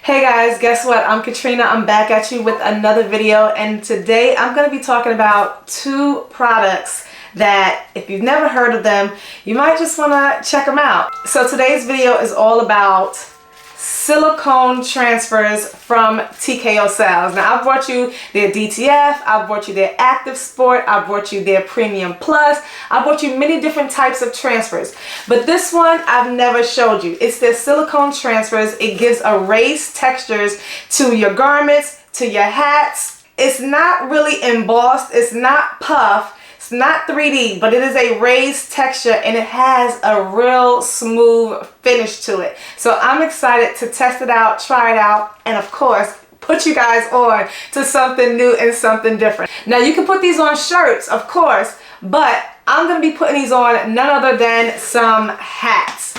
Hey guys, guess what? I'm Katrina. I'm back at you with another video, and today I'm going to be talking about two products that if you've never heard of them, you might just want to check them out. So today's video is all about silicone transfers from TKO Sales. Now I've brought you their DTF, I've brought you their Active Sport, I've brought you their Premium Plus, I've brought you many different types of transfers. But this one I've never showed you. It's their silicone transfers. It gives a raised textures to your garments, to your hats. It's not really embossed, it's not puff, it's not 3D, but it is a raised texture and it has a real smooth finish to it. So I'm excited to test it out, try it out, and of course, put you guys on to something new and something different. Now you can put these on shirts, of course, but I'm going to be putting these on none other than some hats.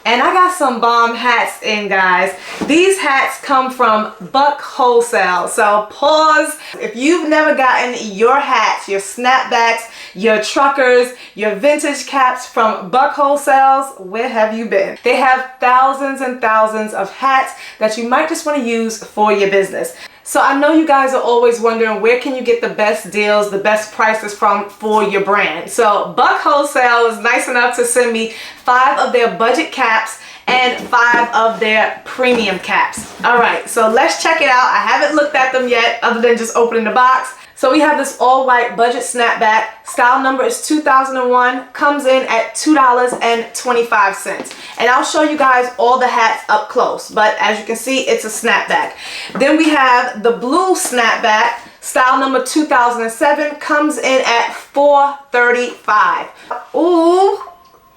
And I got some bomb hats in, guys. These hats come from Wholesale. So pause. If you've never gotten your hats, your snapbacks, your truckers, your vintage caps from Wholesale, where have you been? They have thousands and thousands of hats that you might just want to use for your business. So I know you guys are always wondering, where can you get the best deals, the best prices from for your brand? So Wholesale was nice enough to send me 5 of their budget caps and 5 of their premium caps. All right, so let's check it out. I haven't looked at them yet other than just opening the box. So we have this all white budget snapback. Style number is 2001, comes in at $2.25. And I'll show you guys all the hats up close, but as you can see, it's a snapback. Then we have the blue snapback, style number 2007, comes in at $4.35. Ooh,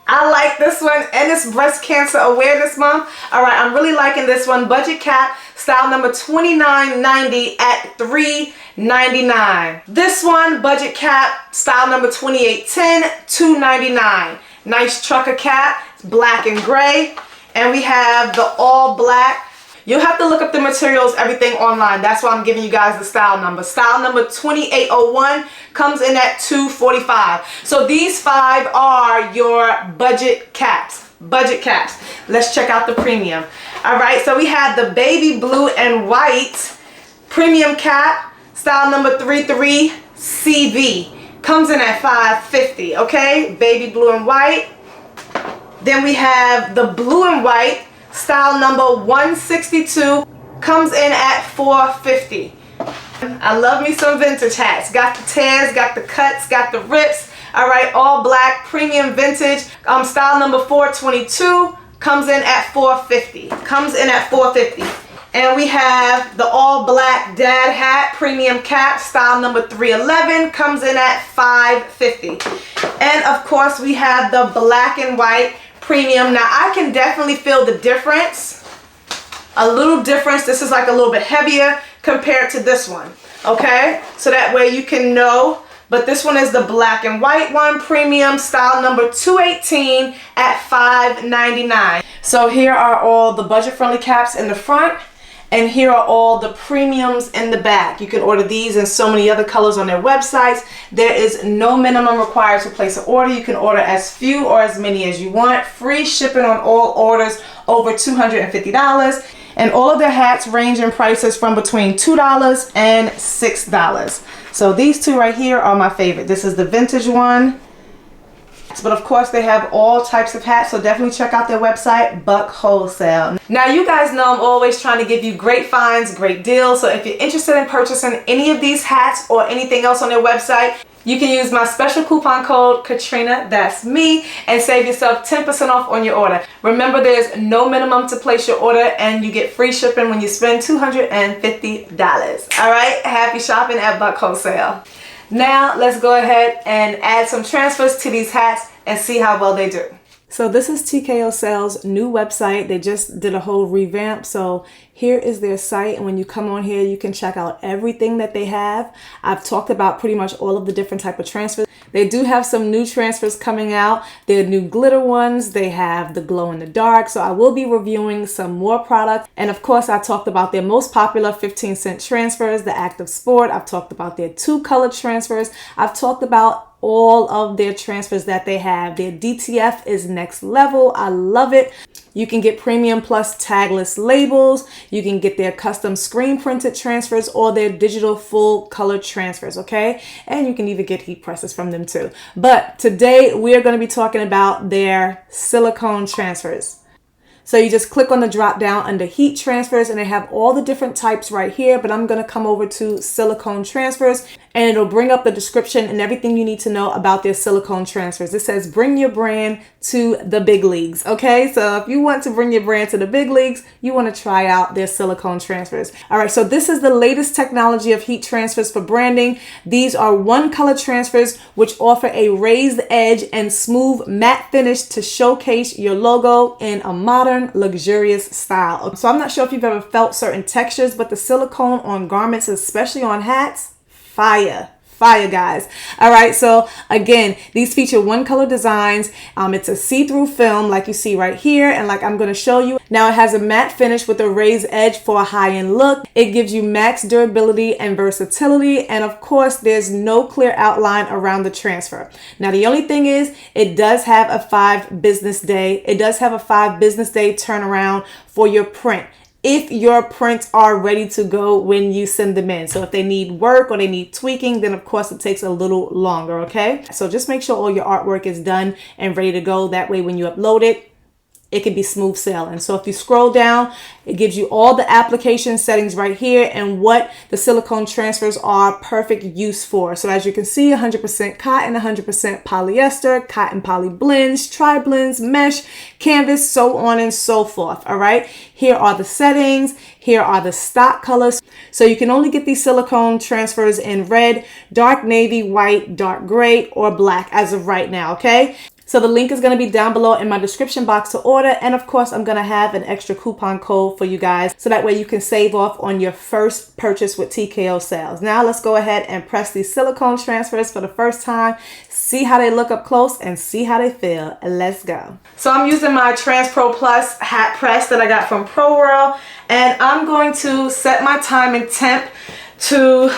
I like this one, and it's Breast Cancer Awareness Month. All right, I'm really liking this one. Budget cap, style number 2990 at $3.99. This one, budget cap, style number 2810, $2.99. Nice trucker cap, it's black and gray. And we have the all black. You'll have to look up the materials, everything online. That's why I'm giving you guys the style number. Style number 2801 comes in at $2.45. So these 5 are your budget caps. Budget caps. Let's check out the premium. All right, so we have the baby blue and white premium cap, style number 33CV. Comes in at $5.50, okay? Baby blue and white. Then we have the blue and white, style number 162, comes in at $4.50. I love me some vintage hats. Got the tears, got the cuts, got the rips. All right, all black, premium vintage. Style number 422, comes in at $4.50. Comes in at $4.50. And we have the all black dad hat, premium cap, style number 311, comes in at $5.50. And of course we have the black and white premium. Now I can definitely feel the difference, a little difference. This is like a little bit heavier compared to this one, okay? So that way you can know. But this one is the black and white one, premium, style number 218 at $5.99. So here are all the budget friendly caps in the front, and here are all the premiums in the back. You can order these in so many other colors on their websites. There is no minimum required to place an order. You can order as few or as many as you want. Free shipping on all orders over $250. And all of their hats range in prices from between $2 and $6. So these two right here are my favorite. This is the vintage one. But of course they have all types of hats, so definitely check out their website, Wholesale. Now you guys know I'm always trying to give you great finds, great deals. So if you're interested in purchasing any of these hats or anything else on their website, you can use my special coupon code Katrina, that's me, and save yourself 10% off on your order. Remember, there's no minimum to place your order, and you get free shipping when you spend $250. All right, happy shopping at Wholesale. Now let's go ahead and add some transfers to these hats and see how well they do. So this is TKO Sales' new website. They just did a whole revamp. So here is their site, and when you come on here, you can check out everything that they have. I've talked about pretty much all of the different type of transfers. They do have some new transfers coming out. They're new glitter ones. They have the glow in the dark. So I will be reviewing some more products. And of course, I talked about their most popular 15-cent transfers, the Active Sport. I've talked about their 2-color transfers. I've talked about all of their transfers that they have. Their DTF is next level. I love it. You can get Premium Plus tagless labels. You can get their custom screen printed transfers or their digital full color transfers, okay? And you can even get heat presses from them too. But today we are going to be talking about their silicone transfers. So you just click on the drop down under heat transfers and they have all the different types right here, but I'm going to come over to silicone transfers and it'll bring up the description and everything you need to know about their silicone transfers. It says bring your brand to the big leagues. Okay, so if you want to bring your brand to the big leagues, you want to try out their silicone transfers. All right, so this is the latest technology of heat transfers for branding. These are one color transfers which offer a raised edge and smooth matte finish to showcase your logo in a modern, luxurious style. So I'm not sure if you've ever felt certain textures, but the silicone on garments, especially on hats, fire guys. All right, so again, these feature one color designs. It's a see-through film like you see right here, and like I'm going to show you now, it has a matte finish with a raised edge for a high-end look. It gives you max durability and versatility, and of course there's no clear outline around the transfer. Now the only thing is it does have a 5 business day turnaround for your print, if your prints are ready to go when you send them in. So if they need work or they need tweaking, then of course it takes a little longer, okay? So just make sure all your artwork is done and ready to go. That way when you upload it, it can be smooth sailing. So if you scroll down, it gives you all the application settings right here and what the silicone transfers are perfect use for. So as you can see, 100% cotton, 100% polyester, cotton poly blends, tri-blends, mesh, canvas, so on and so forth. All right, here are the settings. Here are the stock colors. So you can only get these silicone transfers in red, dark navy, white, dark gray, or black as of right now, okay? So the link is going to be down below in my description box to order. And of course, I'm going to have an extra coupon code for you guys, so that way you can save off on your first purchase with TKO Sales. Now let's go ahead and press these silicone transfers for the first time. See how they look up close and see how they feel. Let's go. So I'm using my Transpro Plus hat press that I got from Pro World. And I'm going to set my time and temp to...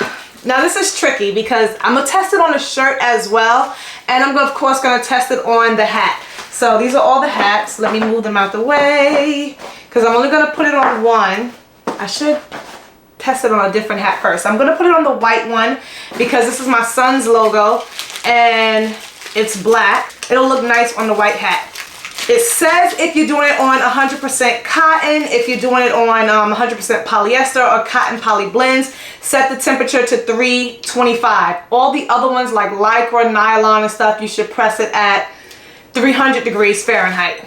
Now this is tricky because I'm going to test it on a shirt as well. And I'm of course going to test it on the hat. So these are all the hats. Let me move them out the way because I'm only going to put it on one. I should test it on a different hat first. I'm going to put it on the white one because this is my son's logo and it's black. It'll look nice on the white hat. It says if you're doing it on 100% cotton, if you're doing it on 100% polyester or cotton poly blends, set the temperature to 325. All the other ones like lycra, nylon and stuff, you should press it at 300 degrees Fahrenheit.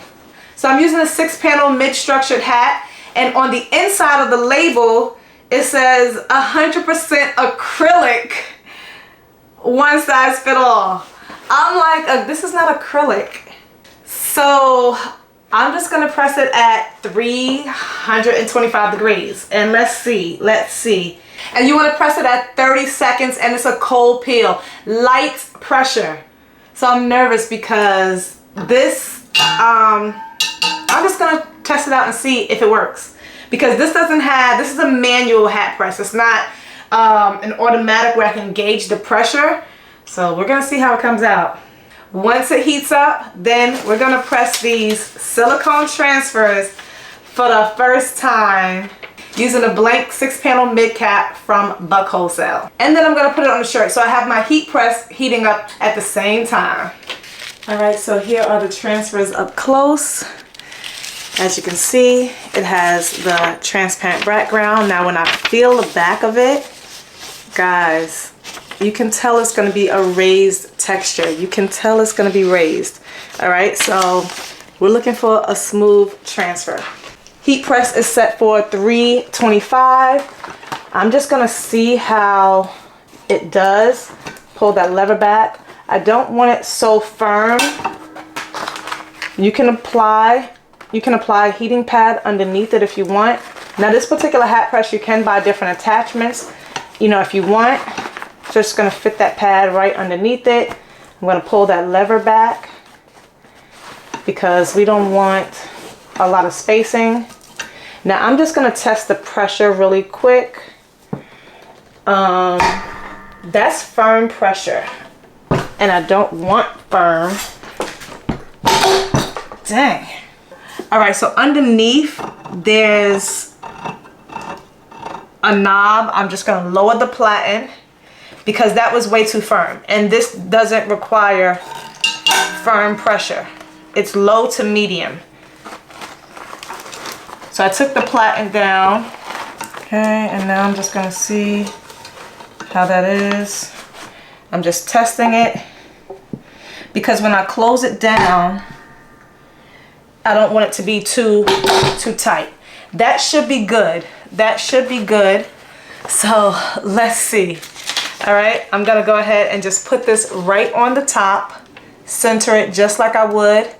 So I'm using a 6-panel mid-structured hat, and on the inside of the label, it says 100% acrylic, one size fit all. I'm like, this is not acrylic. So I'm just going to press it at 325 degrees and let's see. And you want to press it at 30 seconds and it's a cold peel, light pressure. So I'm nervous because this, I'm just going to test it out and see if it works. Because this is a manual hat press. It's not an automatic where I can gauge the pressure. So we're going to see how it comes out. Once it heats up, then we're going to press these silicone transfers for the first time using a blank 6-panel mid cap from Wholesale. And then I'm going to put it on the shirt. So I have my heat press heating up at the same time. All right, so here are the transfers up close. As you can see, it has the transparent background. Now when I feel the back of it, guys, you can tell it's going to be a raised texture. You can tell it's going to be raised. All right, so we're looking for a smooth transfer. Heat press is set for 325. I'm just going to see how it does. Pull that lever back. I don't want it so firm. You can apply a heating pad underneath it if you want. Now this particular hat press, you can buy different attachments, you know, if you want. Just going to fit that pad right underneath it. I'm going to pull that lever back because we don't want a lot of spacing. Now I'm just going to test the pressure really quick. That's firm pressure. and I don't want firm. Dang. All right, so underneath there's a knob. I'm just gonna lower the platen because that was way too firm. And this doesn't require firm pressure. It's low to medium. So I took the platen down. Okay, and now I'm just gonna see how that is. I'm just testing it because when I close it down, I don't want it to be too tight. That should be good. That should be good. So let's see. All right, I'm gonna go ahead and just put this right on the top, center it just like I would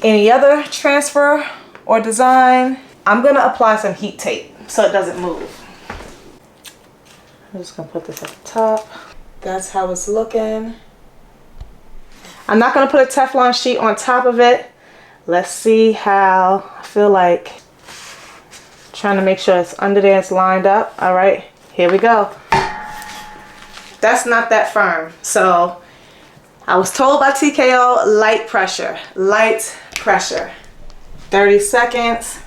any other transfer or design. I'm gonna apply some heat tape so it doesn't move. I'm just gonna put this at the top. That's how it's looking. I'm not gonna put a Teflon sheet on top of it. Let's see how I feel like. Trying to make sure it's under there, it's lined up. All right, here we go. That's not that firm. So I was told by TKO, light pressure, 30 seconds.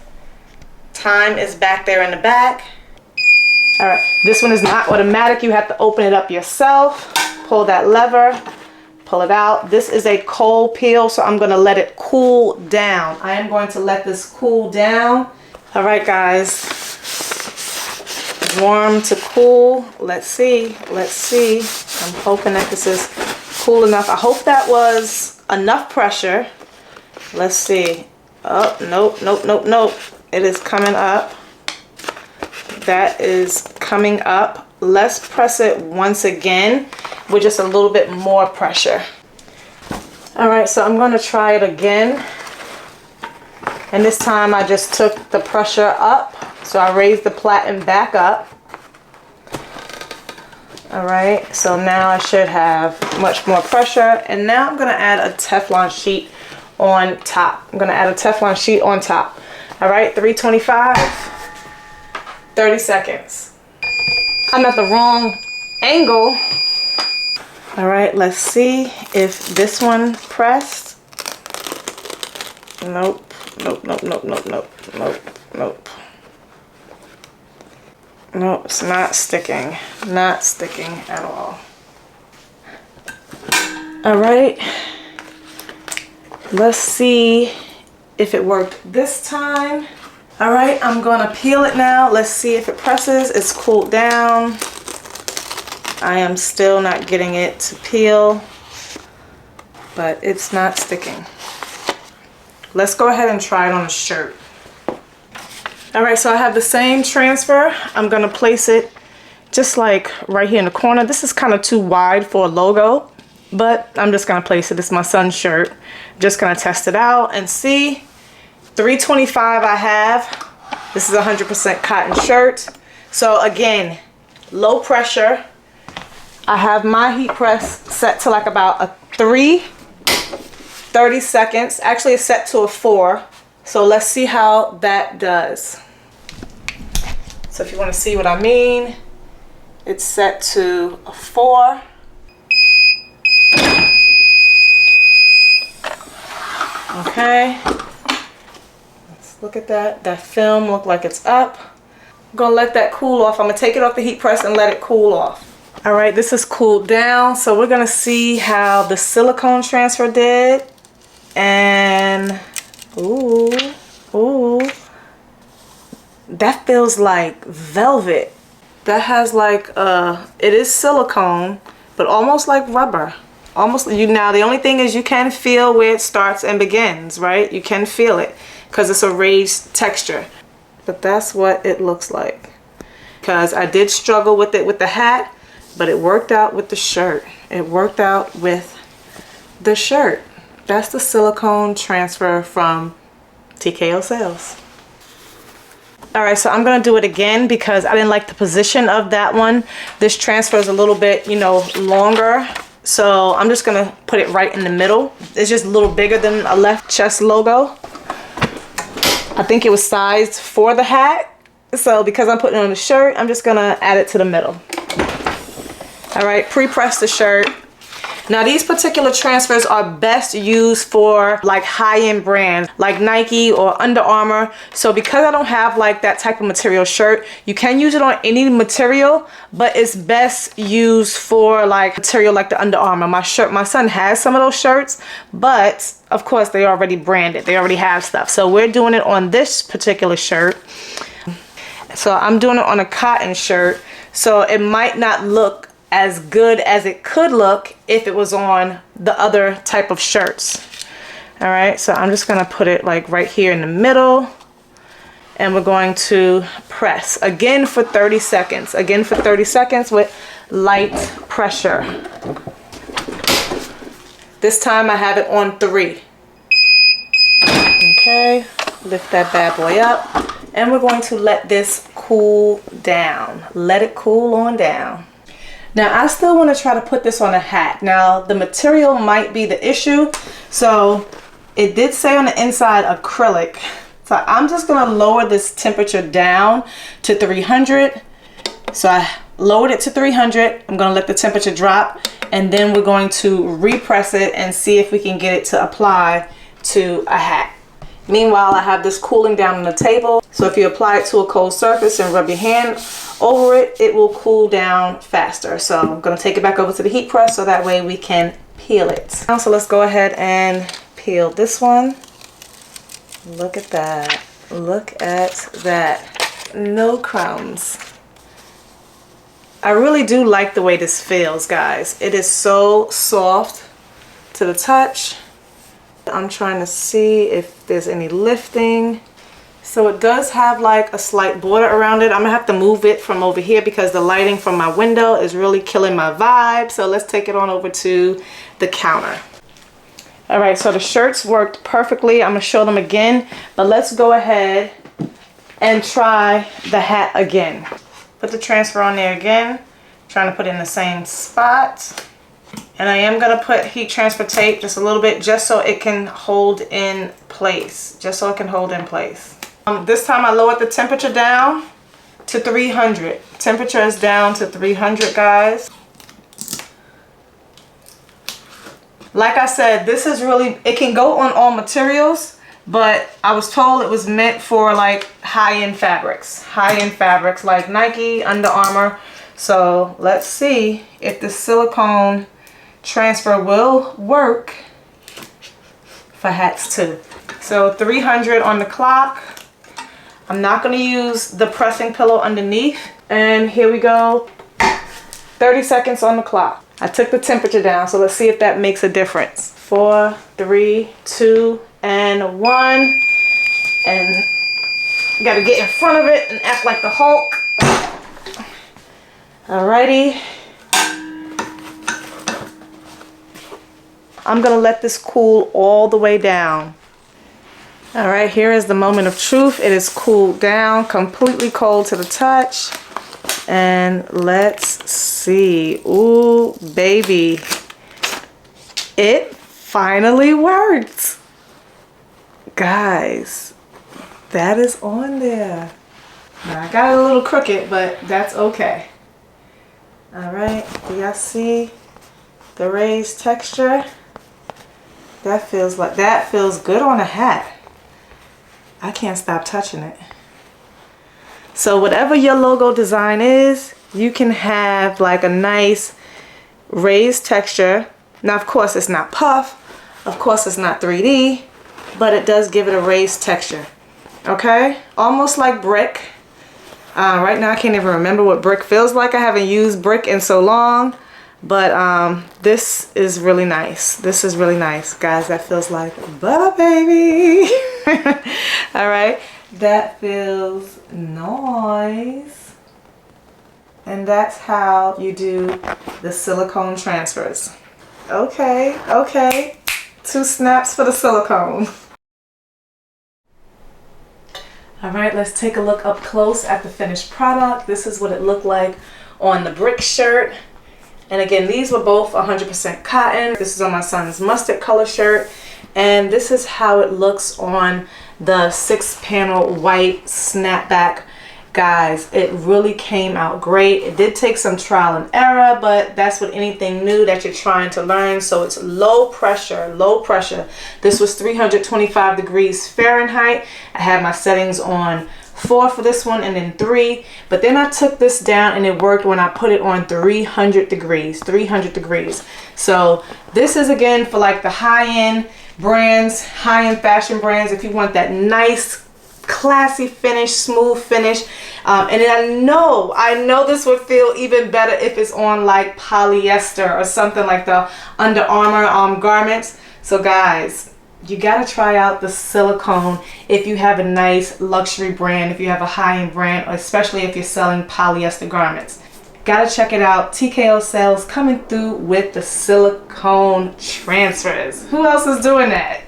Time is back there in the back. All right, this one is not automatic. You have to open it up yourself. Pull that lever, pull it out. This is a cold peel, so I'm gonna let it cool down. I am going to let this cool down. All right, guys, warm to cool. Let's see, let's see. I'm hoping that this is cool enough. I hope that was enough pressure. Let's see. Oh, nope, nope, nope, nope. It is coming up. That is coming up. Let's press it once again with just a little bit more pressure. All right, so I'm gonna try it again. And this time I just took the pressure up. So I raised the platen back up. All right, so now I should have much more pressure. And now I'm gonna add a Teflon sheet on top. I'm gonna add a Teflon sheet on top. All right, 325, 30 seconds. I'm at the wrong angle. All right, let's see if this one pressed. Nope, nope, nope, nope, nope, nope, nope, nope. Nope, it's not sticking. Not sticking at all. All right, let's see if it worked this time. All right, I'm gonna peel it now. Let's see if it presses. It's cooled down. I am still not getting it to peel, but it's not sticking. Let's go ahead and try it on a shirt. All right, so I have the same transfer. I'm gonna place it just like right here in the corner. This is kind of too wide for a logo, but I'm just gonna place it. It's my son's shirt. Just gonna test it out and see. 325 I have. This is a 100% cotton shirt. So again, low pressure. I have my heat press set to like about a 30 seconds. Actually, it's set to a 4. So let's see how that does. So if you want to see what I mean, it's set to a 4. Okay. Let's look at that. That film looked like it's up. I'm gonna let that cool off. I'm gonna take it off the heat press and let it cool off. All right, this is cooled down. So we're gonna see how the silicone transfer did. And ooh, that feels like velvet. That has like it is silicone, but almost like rubber. Almost now the only thing is you can feel where it starts and begins, right? You can feel it because it's a raised texture. But that's what it looks like. Because I did struggle with it with the hat, but it worked out with the shirt. It worked out with the shirt. That's the silicone transfer from TKO Sales. All right, so I'm gonna do it again because I didn't like the position of that one. This transfer is a little bit, you know, longer. So I'm just gonna put it right in the middle. It's just a little bigger than a left chest logo. I think it was sized for the hat. So because I'm putting it on the shirt, I'm just gonna add it to the middle. All right, pre-press the shirt. Now these particular transfers are best used for like high-end brands like Nike or Under Armour. So because I don't have like that type of material shirt, you can use it on any material, but it's best used for like material like the Under Armour. My son has some of those shirts, but of course they already branded, they already have stuff. So we're doing it on this particular shirt. So I'm doing it on a cotton shirt, so it might not look as good as it could look if it was on the other type of shirts. All right, so I'm just gonna put it like right here in the middle, and we're going to press again for 30 seconds. Again for 30 seconds with light pressure. This time I have it on 3. Okay, lift that bad boy up, and we're going to let this cool down. Let it cool on down. Now I still want to try to put this on a hat. Now the material might be the issue. So it did say on the inside acrylic. So I'm just going to lower this temperature down to 300. So I lowered it to 300. I'm going to let the temperature drop, and then we're going to repress it and see if we can get it to apply to a hat. Meanwhile, I have this cooling down on the table. So if you apply it to a cold surface and rub your hand over it, it will cool down faster. So I'm going to take it back over to the heat press so that way we can peel it. So let's go ahead and peel this one. Look at that. Look at that. No crumbs. I really do like the way this feels, guys. It is so soft to the touch. I'm trying to see if there's any lifting. So it does have like a slight border around it. I'm gonna have to move it from over here because the lighting from my window is really killing my vibe. So let's take it on over to the counter. All right, so the shirts worked perfectly. I'm gonna show them again, but let's go ahead and try the hat again. Put the transfer on there again, trying to put it in the same spot. And I am gonna put heat transfer tape just a little bit, just so it can hold in place. Just so it can hold in place. This time I lowered the temperature down to 300. Temperature is down to 300, guys. Like I said, this is really, it can go on all materials, but I was told it was meant for like high-end fabrics. High-end fabrics like Nike, Under Armour. So let's see if the silicone transfer will work for hats too. So 300 on the clock. I'm not going to use the pressing pillow underneath. And here we go. 30 seconds on the clock. I took the temperature down, so let's see if that makes a difference. 4, 3, 2, and 1. And you gotta get in front of it and act like the Hulk. Alrighty. I'm gonna let this cool all the way down. All right, here is the moment of truth. It is cooled down, completely cold to the touch. And let's see. Ooh, baby. It finally worked. Guys, that is on there. Now, I got it a little crooked, but that's okay. All right, do y'all see the raised texture? That feels good on a hat. I can't stop touching it. So whatever your logo design is, you can have like a nice raised texture. Now, of course, it's not puff. Of course, it's not 3D, but it does give it a raised texture. Okay? Almost like brick. Right now, I can't even remember what brick feels like. I haven't used brick in so long. But this is really nice. This is really nice. Guys, that feels like butter, baby. All right. That feels nice. And that's how you do the silicone transfers. Okay, okay. 2 snaps for the silicone. All right, let's take a look up close at the finished product. This is what it looked like on the brick shirt. And again, these were both 100% cotton. This is on my son's mustard color shirt. And this is how it looks on the 6-panel white snapback Guys, it really came out great. It did take some trial and error, but that's with anything new that you're trying to learn. So it's low pressure, low pressure. This was 325 degrees Fahrenheit. I had my settings on 4 for this one and then 3, but then I took this down and it worked when I put it on 300 degrees. So this is again for like the high-end brands, high-end fashion brands, if you want that nice classy finish, smooth finish. And I know this would feel even better if it's on like polyester or something like the Under Armour garments. So guys, you gotta try out the silicone if you have a nice luxury brand, if you have a high-end brand, or especially if you're selling polyester garments. Gotta check it out. TKO Sales coming through with the silicone transfers. Who else is doing that?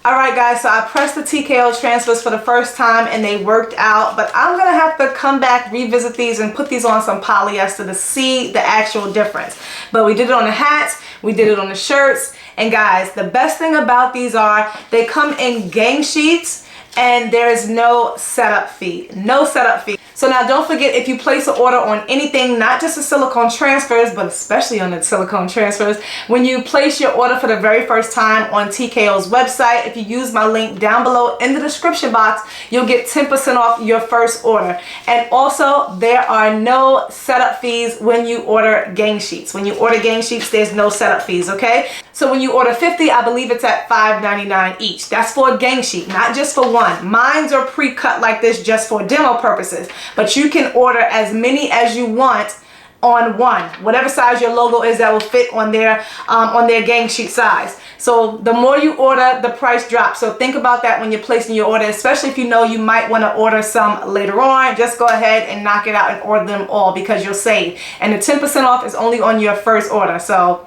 Alright guys, so I pressed the TKO transfers for the first time and they worked out, but I'm going to have to come back, revisit these and put these on some polyester to see the actual difference. But we did it on the hats, we did it on the shirts, and guys, the best thing about these are they come in gang sheets and there is no setup fee. No setup fee. So now don't forget, if you place an order on anything, not just the silicone transfers, but especially on the silicone transfers, when you place your order for the very first time on TKO's website, if you use my link down below in the description box, you'll get 10% off your first order. And also, there are no setup fees when you order gang sheets. When you order gang sheets, there's no setup fees, okay? So when you order 50, I believe it's at $5.99 each. That's for a gang sheet, not just for one. Mines are pre-cut like this just for demo purposes. But you can order as many as you want on one, whatever size your logo is that will fit on their gang sheet size. So the more you order, the price drops. So think about that when you're placing your order, especially if you know you might want to order some later on. Just go ahead and knock it out and order them all because you'll save. And the 10% off is only on your first order. So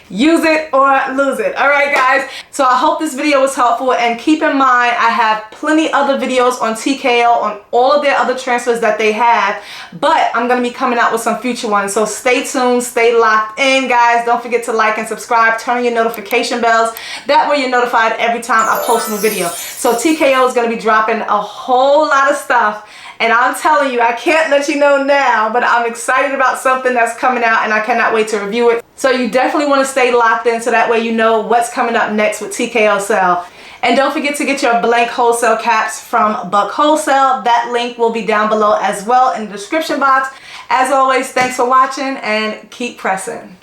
use it or lose it. Alright guys, so I hope this video was helpful, and keep in mind I have plenty other videos on TKO on all of their other transfers that they have, but I'm going to be coming out with some future ones, so stay tuned, stay locked in guys. Don't forget to like and subscribe, turn on your notification bells, that way you're notified every time I post a new video. So TKO is going to be dropping a whole lot of stuff. And I'm telling you, I can't let you know now, but I'm excited about something that's coming out and I cannot wait to review it. So you definitely want to stay locked in so that way you know what's coming up next with TKO Sales. And don't forget to get your blank wholesale caps from Buck Wholesale. That link will be down below as well in the description box. As always, thanks for watching and keep pressing.